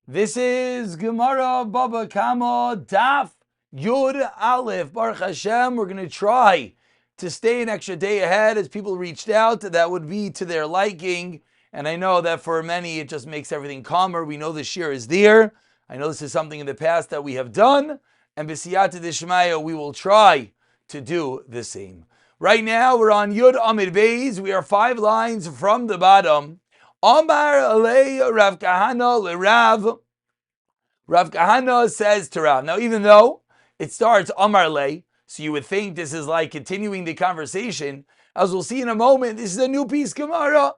This is Gemara Baba Kama Daf Yud Aleph. Baruch Hashem, we're going to try to stay an extra day ahead as people reached out. That would be to their liking. And I know that for many, it just makes everything calmer. We know the shir is there. I know this is something in the past that we have done. And B'siyata Dishmaya, we will try to do the same. Right now, we're on Yud Amid Beis. We are 5 lines from the bottom. Omar Alei Rav Kahana LeRav. Rav Kahana says to Rav. Now, even though it starts Omar Lei, so you would think this is like continuing the conversation, as we'll see in a moment, this is a new piece Gemara.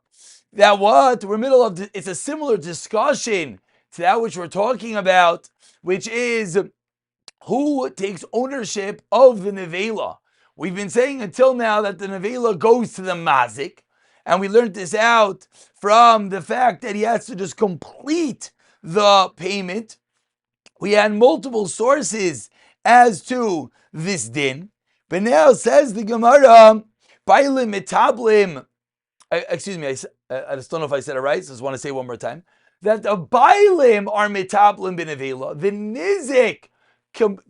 That what? We're middle of, it's a similar discussion to that which we're talking about, which is who takes ownership of the nevela. We've been saying until now that the nevela goes to the mazik, and we learned this out from the fact that he has to just complete the payment. We had multiple sources as to this din, but now says the Gemara, Bailim Metablim, excuse me, I just don't know if I said it right, so I just want to say it one more time, that the Bailim are Metablim Benevela, the Nizik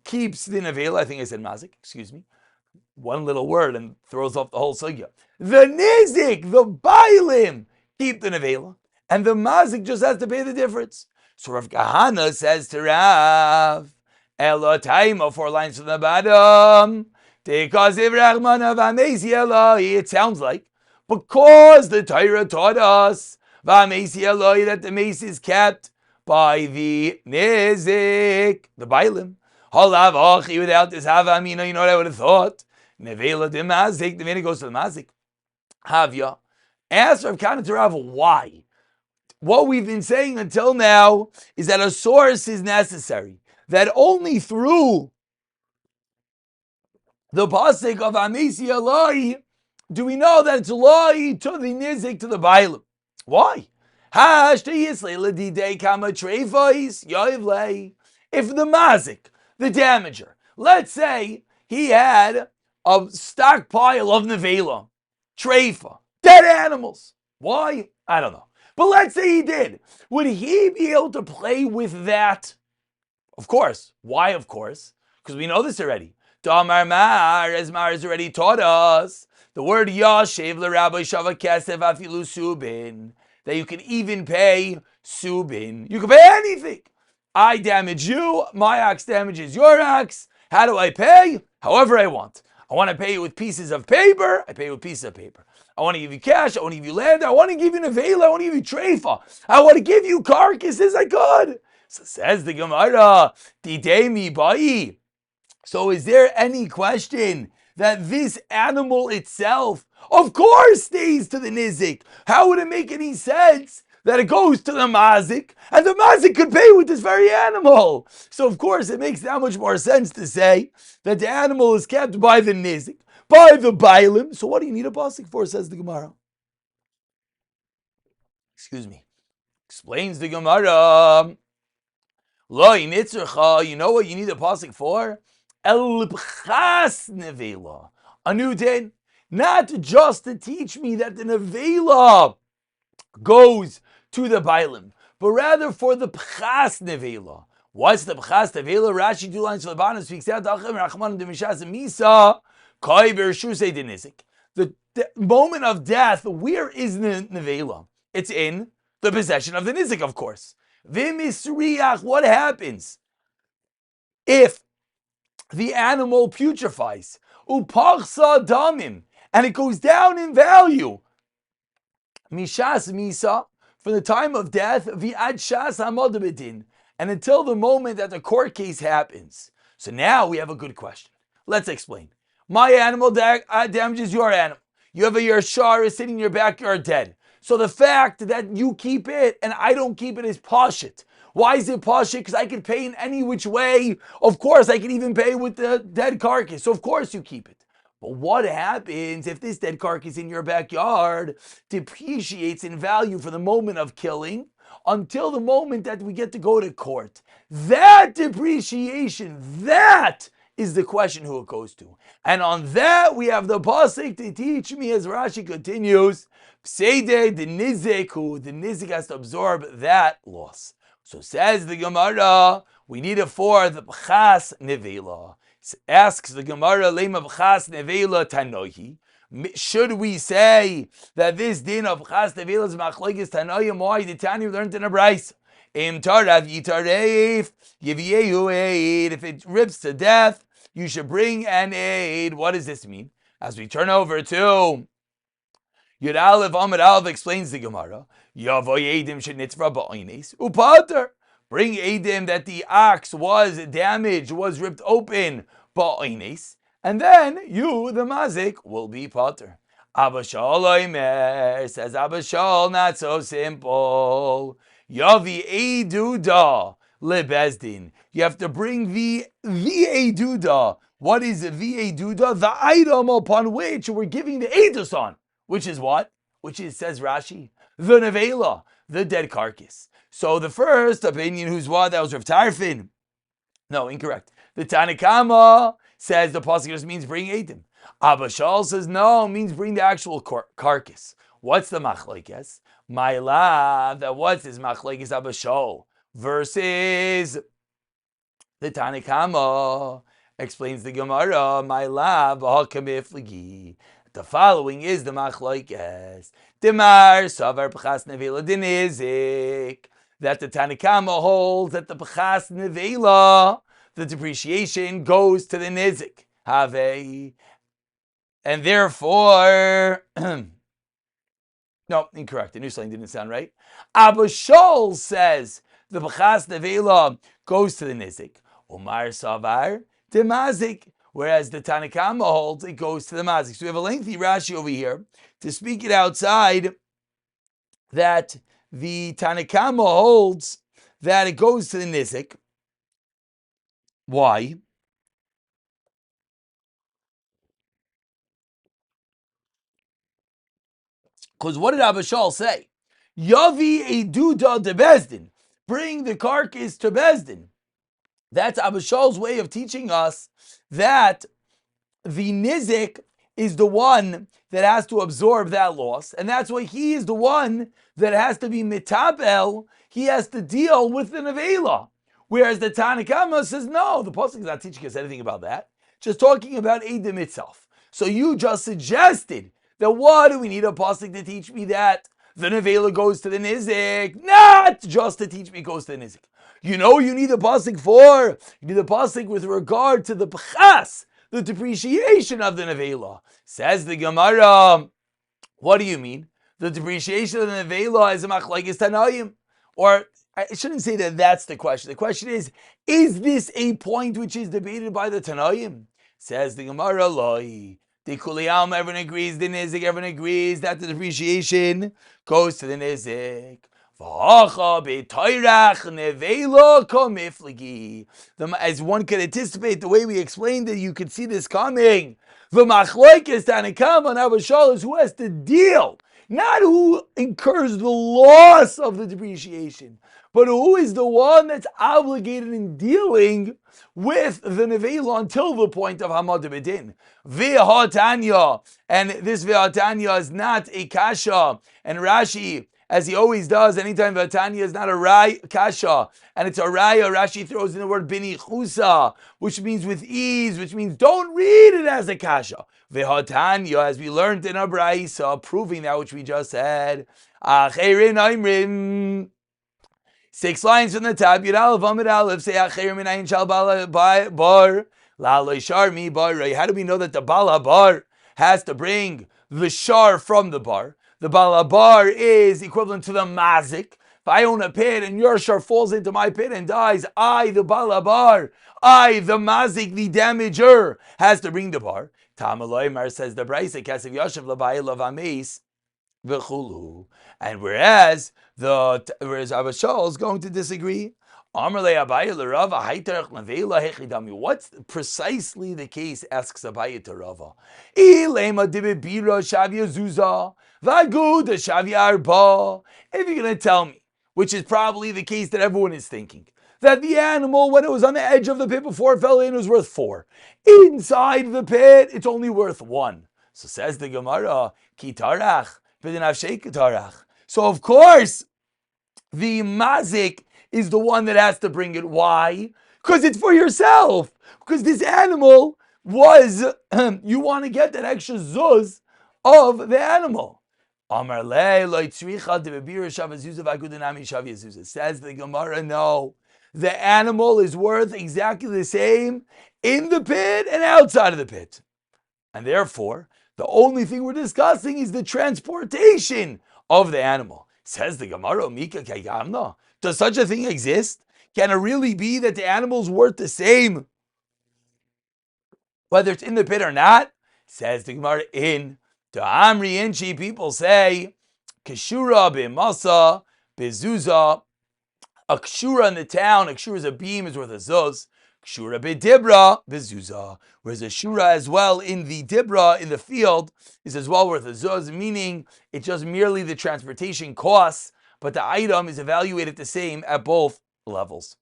keeps the Nevela. I think I said Mazik, excuse me. One little word and throws off the whole sugya. The Nizik, the Bailim, keep the Nevela, and the Mazik just has to pay the difference. So Rav Kahana says to Rav, Elo Taima, 4 lines from the bottom, it sounds like, because the Torah taught us that the mace is kept by the Nizik, the Bailim. Without this Havamina, you know what I would have thought? Nevela de Mazik, the minute goes to the Mazik. Havya. Ask Rav Kahana to Rav, why? What we've been saying until now is that a source is necessary. That only through the pasuk of Amesi Eloi do we know that it's Eloi to the Nizik to the Bailim. Why? If the Mazik, the damager, let's say he had a stockpile of Nevela, Treifa, dead animals. Why? I don't know. But let's say he did. Would he be able to play with that? Of course. Why of course? Because we know this already. Damar Mar, as Mar has already taught us, the word Yashev l'Rabbi Shava Kesef Afilu Subin, that you can even pay Subin. You can pay anything. I damage you, my ox damages your ox. How do I pay? However I want. I want to pay you with pieces of paper. I pay you with pieces of paper. I want to give you cash. I want to give you land. I want to give you nevela. I want to give you treifa. I want to give you carcasses. I could. So says the Gemara, Didei bai. So is there any question that this animal itself, of course, stays to the nizik? How would it make any sense that it goes to the mazik, and the mazik could pay with this very animal? So of course it makes that much more sense to say that the animal is kept by the nizik, by the bailim. So what do you need a pasuk for, says the Gemara? Excuse me. Explains the Gemara. Lo nitzurcha, you know what you need a pasuk for? El b'chas nevela, a new din. Not just to teach me that the nevela goes to the bailim, but rather for the b'chas nevela. What's the b'chas nevela? Rashi 2 lines from the bottom speaks out. The moment of death, where is the nevela? It's in the possession of the nizik, of course. V'misriach, what happens if the animal putrefies? Upachsa damim, and it goes down in value. Mishas misa, from the time of death, v'ad shas hamadabedin, and until the moment that the court case happens. So now we have a good question. Let's explain. My animal damages your animal. You have a yashar sitting in your backyard dead. So the fact that you keep it and I don't keep it is pashit. Why is it pashit? Because I can pay in any which way. Of course, I can even pay with the dead carcass. So of course you keep it. But what happens if this dead carcass in your backyard depreciates in value for the moment of killing until the moment that we get to go to court? That depreciation, that is the question who it goes to. And on that we have the pasuk to teach me, as Rashi continues, Pseide the nizik, who the nizik has to absorb that loss. So says the Gemara, we need it for the B'chas Nevela. Asks the Gemara, Lema B'chas Nevela Tanohi. Should we say that this din of B'chas Nevela is Machlokes Tanoim? Why? The Tanya learned in a Brayso. Im Tarav Yitaref Yiviehu Aid. If it rips to death, you should bring an aid. What does this mean? As we turn over to Yud Aleph Amud Aleph explains the Gemara. Yavoy Eidim shenitzra ba'oines upater. Bring Eidim that the ox was damaged, was ripped open ba'oines, and then you, the mazik, will be pater. Abba Shaul Omer says Abba Shaul, not so simple. Yavi Eiduda lebezdin. You have to bring the Eiduda. What is the Eiduda? The item upon which we're giving the Eidus on. Which is what? Which is, says Rashi, the nevela, the dead carcass. So the first opinion, who's what? That was Rav Tarfin. No, incorrect. The Tanakama says the pasuk just means bring Eidim. Abba Shaul says no, means bring the actual carcass. What's the machlokes? My love, that what's his machlokes Abba Shaul versus the Tanakama? Explains the Gemara, my love, the following is the machlokes. Demar savar b'chas nevela dinizik. That the Tanakama holds that the b'chas nevela, the depreciation goes to the nizik. Have, and therefore, no, incorrect. The new slang didn't sound right. Abba Shaul says the b'chas nevela goes to the nizik. Umar savar demazik. Whereas the Tanakama holds it goes to the mazik. So we have a lengthy Rashi over here to speak it outside that the Tanakama holds that it goes to the nizik. Why? Because what did Abba Shaul say? Yavi Eiduda de Bezdin. Bring the carcass to Bezdin. That's Abba Shaul's way of teaching us that the nizik is the one that has to absorb that loss, and that's why he is the one that has to be mitabel. He has to deal with the nevela. Whereas the Tanakama says, no, the pasuk is not teaching us anything about that. Just talking about Eidim itself. So you just suggested that what do we need a pasuk to teach me that the nevela goes to the nizik? Not just to teach me it goes to the nizik. You know you need a pasuk for? You need a pasuk with regard to the b'chas, the depreciation of the nevela. Says the Gemara, what do you mean? The depreciation of the nevela is a machlokes tanoim? Or I shouldn't say that that's the question. The question is this a point which is debated by the tanoim? Says the Gemara, loi. The kuliyam, everyone agrees, the nizik, everyone agrees that the depreciation goes to the nizik. As one can anticipate the way we explained it, you could see this coming. The machlokes Tanakama and Abba Shaul is who has to deal, not who incurs the loss of the depreciation, but who is the one that's obligated in dealing with the nevela until the point of Hamad B'din. V'hatanya, and this v'hatanya is not a kasha, and Rashi, as he always does, anytime Vatanya is not a rai kasha, and it's a raya, Rashi throws in the word bini chusa, which means with ease, which means don't read it as a kasha. Vehatanya, as we learned in a brayso, proving that which we just said. Acherin aimrim. 6 lines from the top. Yud Aleph Amud Aleph say acherin minayin shal bala bar la lo sharmi bar. How do we know that the bala bar has to bring the shar from the bar? The balabar is equivalent to the mazik. If I own a pit and your shar falls into my pit and dies, I, the balabar, I, the mazik, the damager, has to bring the bar. Tamaloymar says the Braisa, Kasev Yoshev Labayil Lavamis, V'chulu. And whereas Abba Shaul is going to disagree, what's precisely the case, asks Abaye to Rava. If you're going to tell me, which is probably the case that everyone is thinking, that the animal, when it was on the edge of the pit before it fell in, was worth 4. Inside the pit, it's only worth 1. So says the Gemara, Kitarach, so of course, the mazik is the one that has to bring it. Why? Because it's for yourself. Because this animal was, you want to get that extra zuz of the animal. Says the Gemara, no. The animal is worth exactly the same in the pit and outside of the pit. And therefore, the only thing we're discussing is the transportation of the animal. Says the Gemara, Mika Kagamna. Does such a thing exist? Can it really be that the animal is worth the same, whether it's in the pit or not? Says the Gemara, in the Amri Inchi, people say, Keshura b'masa b'zuzah. A kshura in the town, a kshura is a beam, is worth a zuz. Kshura b'dibra b'zuzah. Whereas a shura as well in the dibra, in the field, is as well worth a zuz, meaning it's just merely the transportation costs, but the item is evaluated the same at both levels.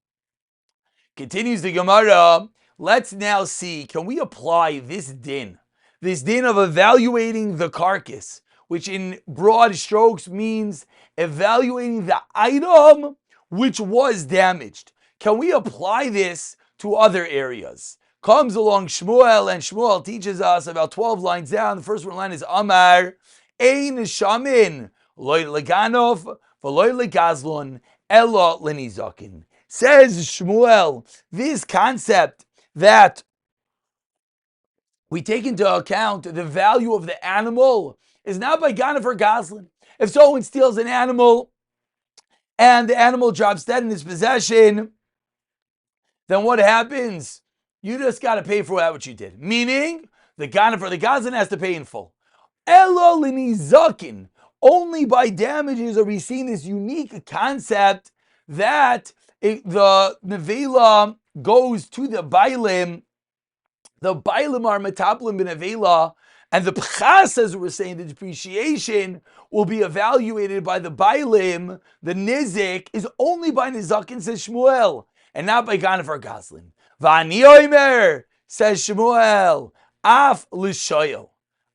Continues the Gemara. Let's now see, can we apply this din of evaluating the carcass, which in broad strokes means evaluating the item which was damaged. Can we apply this to other areas? Comes along Shmuel, and Shmuel teaches us about 12 lines down. The first one line is Amar, Ein Shamin, Loy Leganov, Veloy Legazlon, Elo Lenizakin. Says Shmuel, this concept that we take into account the value of the animal is not by Ganav or Gazlan. If someone steals an animal and the animal drops dead in his possession, then what happens? You just got to pay for that what you did. Meaning, the Ganav or the Gazlan has to pay in full. Elo Lenizakin. Only by damages are we seeing this unique concept that the nevela goes to the bailim. The bailim are metaplim b'nevela, and the pchas, as we're saying, the depreciation will be evaluated by the bailim. The nizik is only by nizakin, says Shmuel, and not by Ganav or Gazlan. V'ani oimer, says Shmuel, af l'shoyel.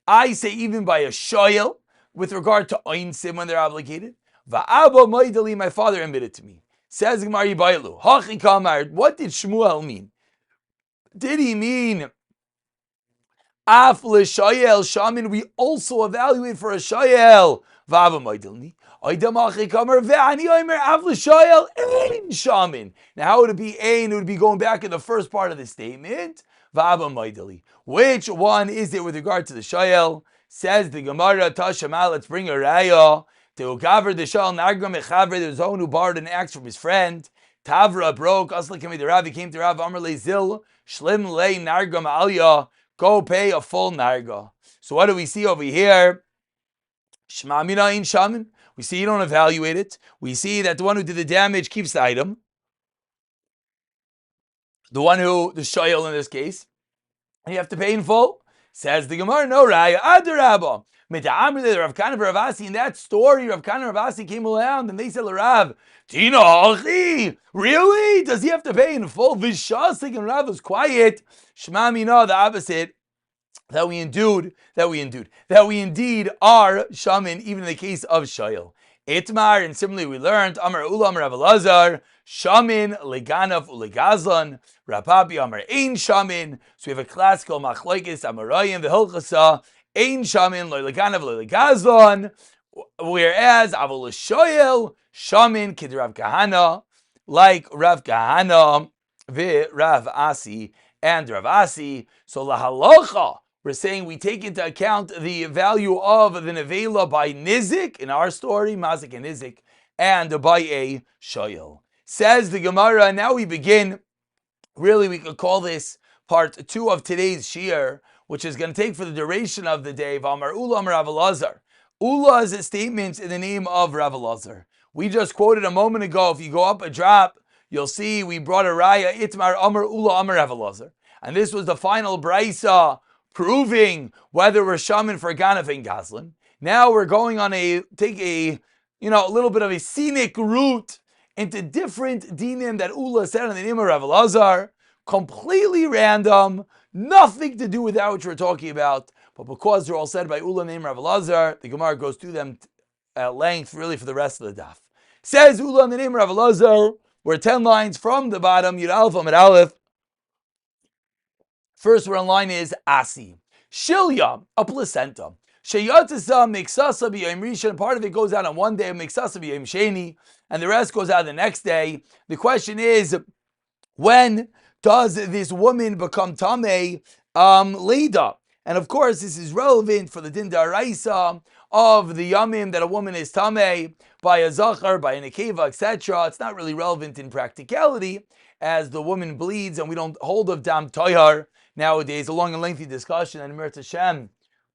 I say even by a shoyel, with regard to oinsim when they're obligated. Va'aba moideli, my father admitted to me. Says Gemara Yibailu, Hachi Kamar, what did Shmuel mean? Did he mean Af l'shayel shamin? We also evaluate for a shayel. Va'aba moideli. Oidam Hachi Kamar ve'ani oimer af l'shayel ein shamin. Now how would it be ein? It would be going back in the first part of the statement. Va'aba moideli. Which one is it with regard to the shayel? Says the Gemara, Tashama, let's bring a raya. Teugaver the shal narga mechaver. There's someone who borrowed an axe from his friend. Tavra broke. Asla came to Rav. He came to Rav. Amar le zil shlim le narga ma'alya. Go pay a full narga. So what do we see over here? Shma mina in shamin. We see you don't evaluate it. We see that the one who did the damage keeps the item. The one who, the shayel in this case, and you have to pay in full. Says the Gemara, no raya, adarabba. Rav Kana and Rav Asi, in that story, Rav Kana and Rav Asi came around and they said, Rav, Tina Hachi, really? Does he have to pay in full? Vishasik, and Rav was quiet. Shema mina, the opposite, that we indeed are shaman, even in the case of shayel. Itmar, and similarly we learned, Amar Ula, Amar Rav Elazar, shamin, leganav, ulegazlan, Rapapi, Amar Ein shamin. So we have a classical machlokes, Amarayim, the Hilchasa, Ein shamin, lo leganav, lo legazlan, whereas Avol shoyel, shamin, kid Rav Kahana, like Rav Kahana, Rav Asi, and Rav Asi. So lahalocha, we're saying we take into account the value of the nevela by nizik, in our story, mazik and nizik, and by a shoyel. Says the Gemara, now we begin, really we could call this part 2 of today's shiur, which is going to take for the duration of the day, V'amar Ula Amar Rav Elazar. Ula is a statement in the name of Rav Elazar. We just quoted a moment ago, if you go up a drop, you'll see we brought a raya, Itmar Amar Ula Amar Rav Elazar. And this was the final brisa, proving whether we're shaman for Ganav and Gazlan. Now we're going on a little bit of a scenic route into different dinim that Ula said in the name of Rav Elazar, completely random, nothing to do with that which we're talking about, but because they're all said by Ula named Rav Elazar, the Gemara goes through them at length, really for the rest of the daf. Says Ula in the name of Rav Elazar, We're 10 lines from the bottom, Yud Aleph Amid Aleph. First word on line is Asi. Shilya, a placenta. Sheyatasa miksasa b'yom rishon. Part of it goes out on one day, miksasa b'yom sheni, and the rest goes out the next day. The question is, when does this woman become tamei leda? And of course, this is relevant for the din daraisa of the yamim that a woman is tamei by a zachar, by a nekeva, etc. It's not really relevant in practicality, as the woman bleeds and we don't hold of dam toyar nowadays. A long and lengthy discussion, and Mir Hashem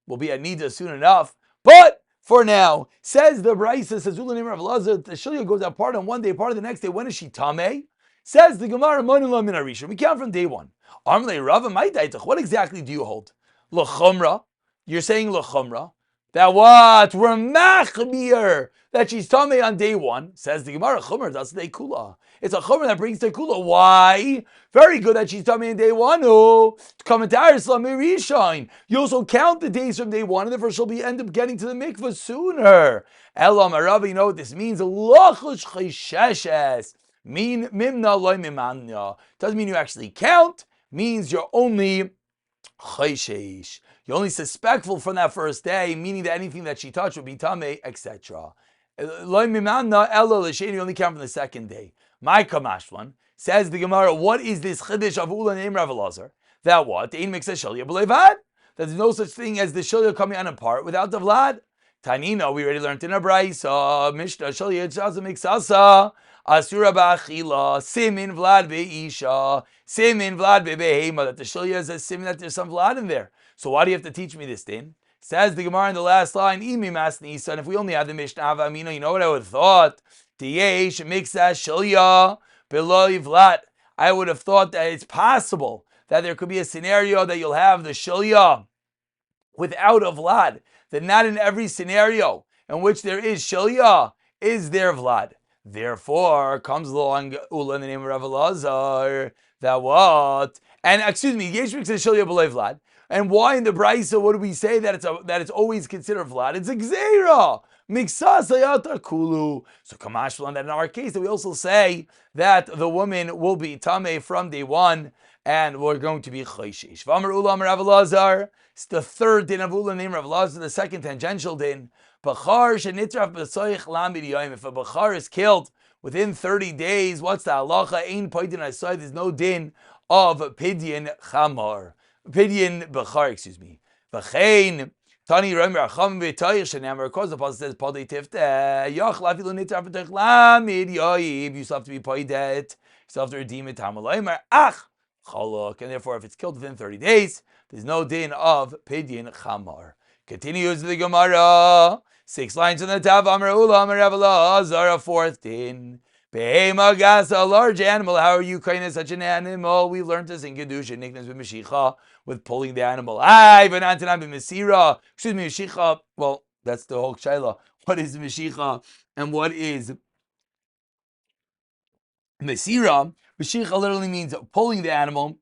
will be at Nida soon enough. But for now, says the Brisa, says Ula Nimar of Lazar, the Shilya goes out part on one day, part of the next day. When is she tamei? Says the Gemara, Manula Min Arisha. We count from day one. Amrle Rava Maidaitach. What exactly do you hold? L'chumra. You're saying l'chumra. That what? We're machmir. That she's tamei on day one. Says the Gemara, chumra, that's day kula. It's a chumra that brings tekula. Why? Very good that she's tamei on day one. Oh, you also count the days from day one, and therefore she'll end up getting to the mikvah sooner. Elam Arabi, you know what this means? Lochush chesheshes. Mean mimna loy mimanya. Doesn't mean you actually count. Means you're only chayshesh. You're only suspectful from that first day, meaning that anything that she touched would be tamei, etc. Loy mimanya ella l'shein. You only count from the second day. My kamashvan says the Gemara. What is this chiddush of Ula name Rav Elazar? That what? Ein miksa shilya b'levad. There's no such thing as the shilya coming on apart without the vlad. Tanina, we already learned in a brayso. Mishnah shilya chaza miksasa. Asura ba'achila, simin vlad be'isha, simin vlad be'behema. That the shilya is a simin that there's some vlad in there. So why do you have to teach me this thing? Says the Gemara in the last line, imi masnisa. And if we only had the Mishnah Avamina, you know what I would have thought? Tiyesh miksa shilya below vlad. I would have thought that it's possible that there could be a scenario that you'll have the shilya without a vlad. That not in every scenario in which there is shilya is there vlad. Therefore, comes along Ula in the name of Rav Elazar, that what? And excuse me, Yesh Miksa Shilya B'lei Vlad. And why in the Brisa, what do we say that it's always considered Vlad? It's a Gzeira. Miksa Sayata Kulu. So Kamash that in our case, that we also say that the woman will be Tameh from day one, and we're going to be Chayshish. V'amar Ula Amar Rav Elazar. It's the third din of Ula name Rav Elazar, the second tangential din. Bachar shenitraf b'soich lamid yoyim. If a bachar is killed within 30 days, what's the halacha? Ein poidin asay. There's no din of pidyon chamar, pidyon bachar. Excuse me. V'chein tani romer acham v'toich shenamar. Because the pasuk says podei tifte yach lafilu nitraf b'toich lamid yoyim. You still have to be poidet. You still have to redeem it. Tamalaymer ach chaluk. And therefore, if it's killed within 30 days, there's no din of pidyon chamar. Continues the Gemara. 6 lines in the top. Amar Ula, Amar Rav Elazar, a fourth din. Behema gas, a large animal. How are you kind of such an animal? We learned this in Kedusha, nicknames with Meshicha, with pulling the animal. Excuse me, Meshicha. Well, that's the whole shaila. What is Meshicha and what is Mesira? Meshicha literally means pulling the animal.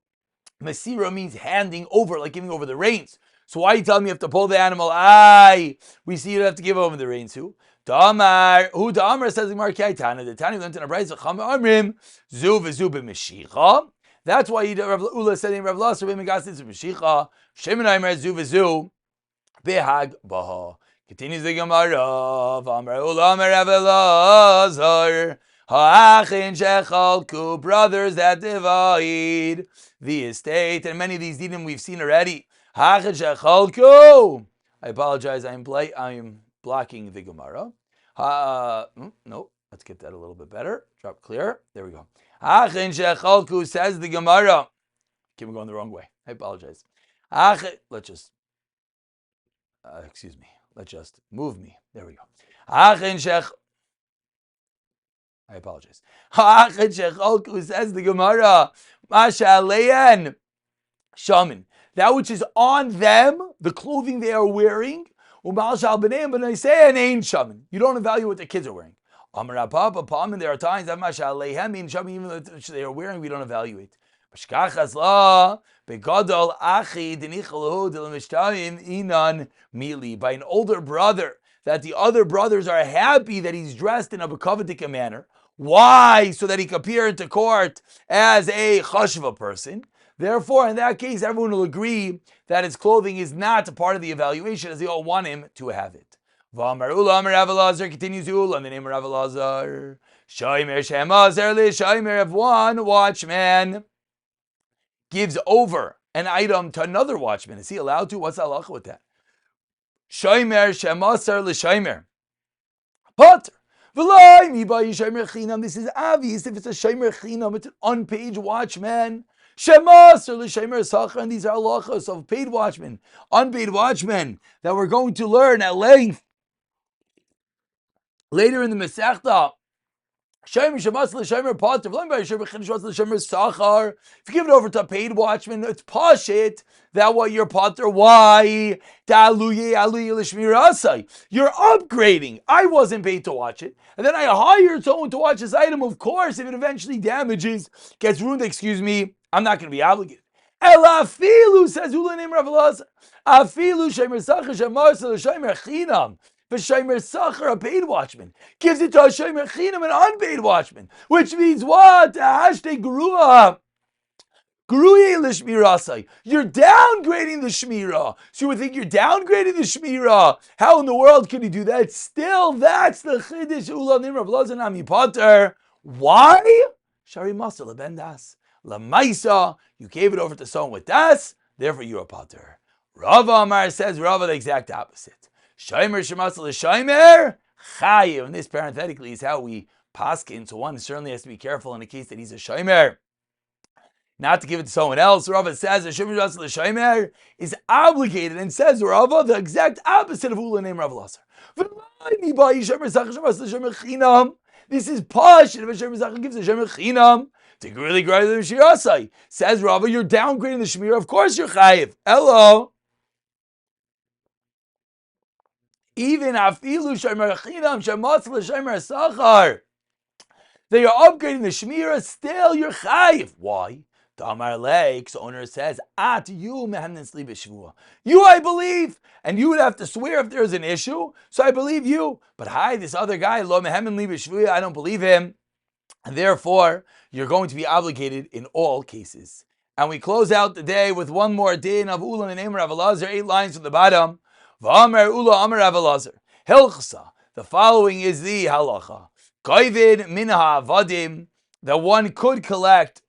Mesira means handing over, like giving over the reins. So why are you telling me you have to pull the animal? We see you have to give over the reins. Who? Damar. Who Damar says in Markaitana. The Tani learned in a brayso. Chama Amrim. Zu v'zu b'Meshicha. That's why Ula said in Rav Elazar b'Megas is Meshicha. Shimon Aimer zu v'zu b'Hag Baha. Continues the Gemara. Amar Ula Amar Rav Elazar. Ha'achin shechalku. Brothers that divide the estate. And many of these dinim we've seen already. I apologize. I am blocking the Gemara. No, let's get that a little bit better. Drop clear. There we go. Says the Gemara. Keep going the wrong way. I apologize. Let's just excuse me. Let's just move me. There we go. I apologize. Says the Gemara. Masha Shaman. That which is on them, the clothing they are wearing, you don't evaluate what the kids are wearing. There are times that even though they are wearing, we don't evaluate. By an older brother, that the other brothers are happy that he's dressed in a bekavadik manner. Why? So that he can appear into court as a chashva person. Therefore, in that case, everyone will agree that his clothing is not a part of the evaluation, as they all want him to have it. V'amar Ula, Amar Rav Elazar, continues Ula, in the name of Rav Elazar. Shomer Shemazer li Shomer, if one watchman gives over an item to another watchman, is he allowed to? What's the halacha with that? Shomer Shemazer li Shomer. Potter. This is obvious if it's a shomer chinam, it's an unpaid watchman. Shemas or l'shomer sachar, and these are halachos of paid watchmen, unpaid watchmen that we're going to learn at length later in the Masechta. Shomer shemas l'shomer potter. If you give it over to a paid watchman, it's pashit that what you're potter. Why? You're upgrading. I wasn't paid to watch it, and then I hired someone to watch this item. Of course, if it eventually damages, gets ruined, I'm not going to be obligated. Elafilu, says Ula name Rav Elazar. Afilu shomer sachar shemas l'shomer chinam. But shomer sachar, a paid watchman, gives it to a shomer chinam, an unpaid watchman, which means what? Hashtag grua. You're downgrading the shmirah. So you would think you're downgrading the shmirah. How in the world can you do that? Still, that's the chiddush Ula name Rav Elazar nami potter. Why? Shari Masa leben das. Lamaisa, you gave it over to someone with das, therefore you're a potter. Rava Amar says, Rava the exact opposite. Shomer shemas l'shomer chayiv. And this parenthetically is how we paskin. So one certainly has to be careful in the case that he's a shomer, not to give it to someone else. Rava says the shomer shemas l'shomer is obligated, and says Rava the exact opposite of Ula name Rav Elazar. This is posh. If a shomer zachar gives a shomer chinam, to really grow the shirasai. Says Rava, you're downgrading the shmira. Of course you're chayiv. Hello. Even afilu shomer chinam shematz l'shomer sachar. They are upgrading the shmira. Still you're chayiv. Why? The Amar Lake's owner says, "At you mehamnin sli b'shvua." You, I believe, and you would have to swear if there's an issue. So I believe you. But hi, this other guy, lo mehamnin li b'shvua, I don't believe him. And therefore, you're going to be obligated in all cases. And we close out the day with one more din of Ula in the name of Rav Elazar, 8 lines from the bottom. V'amar Ula Amar Rav Elazar. Hilchsa. The following is the halacha. Kovid minha avadim. That one could collect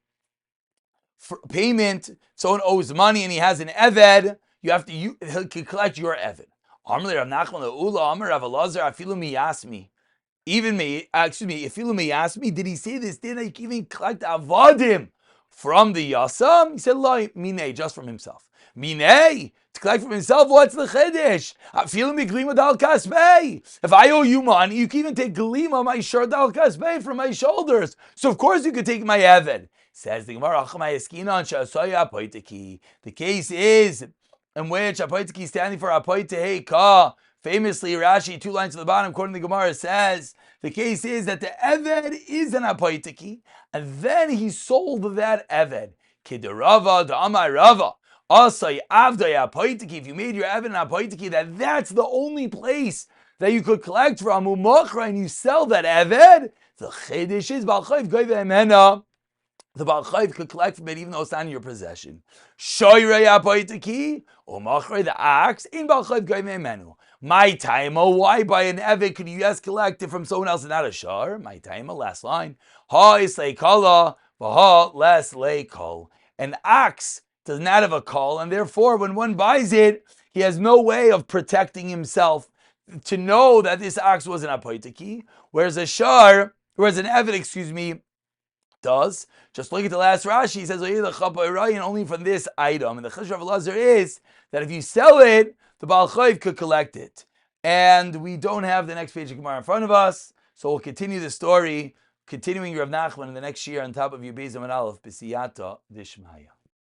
for payment. Someone owes money and he has an eved. He could collect your eved. Amar Rav Nachman Ula Amar Rav Elazar afilu miyasmi. Even me, if you ask me, did he say this? Did I even collect avadim from the yasam? He said, "La mine," just from himself. Mine, to collect from himself. What's the chiddush? If I owe you money, you can even take glima my shirt dal kasbei from my shoulders. So of course you could take my eved. Says the Gemara, the case is in which apoiteki standing for apoitehei ka. Famously, Rashi, 2 lines to the bottom, according to the Gemara, says the case is that the eved is an apoiteki, and then he sold that eved. Kiderava, the Amai Rava, Asai Avdai apoiteki. If you made your eved an apoiteki, that's the only place that you could collect from umachra, and you sell that eved. The chiddush is balchayv goyve emena. The Baal Chayv could collect from it even though it's not in your possession. Shoyrei apoiteki, umachra, the axe in Baal Chayv goyve emenu. My taima, why by an eved could you collect it from someone else and not a shar? My taima, last line. Ha islei kala, v'ha les lei kol. An ox does not have a kol, and therefore when one buys it, he has no way of protecting himself to know that this ox was an apoiteki, whereas an eved, does. Just look at the last Rashi. He says only from this item. And the chiddush of Elazar is that if you sell it, the Baal Chayv could collect it. And we don't have the next page of Gemara in front of us, so we'll continue the story, continuing Rav Nachman in the next year on top of your Beis Amud Aleph B'siyata Dishmaya.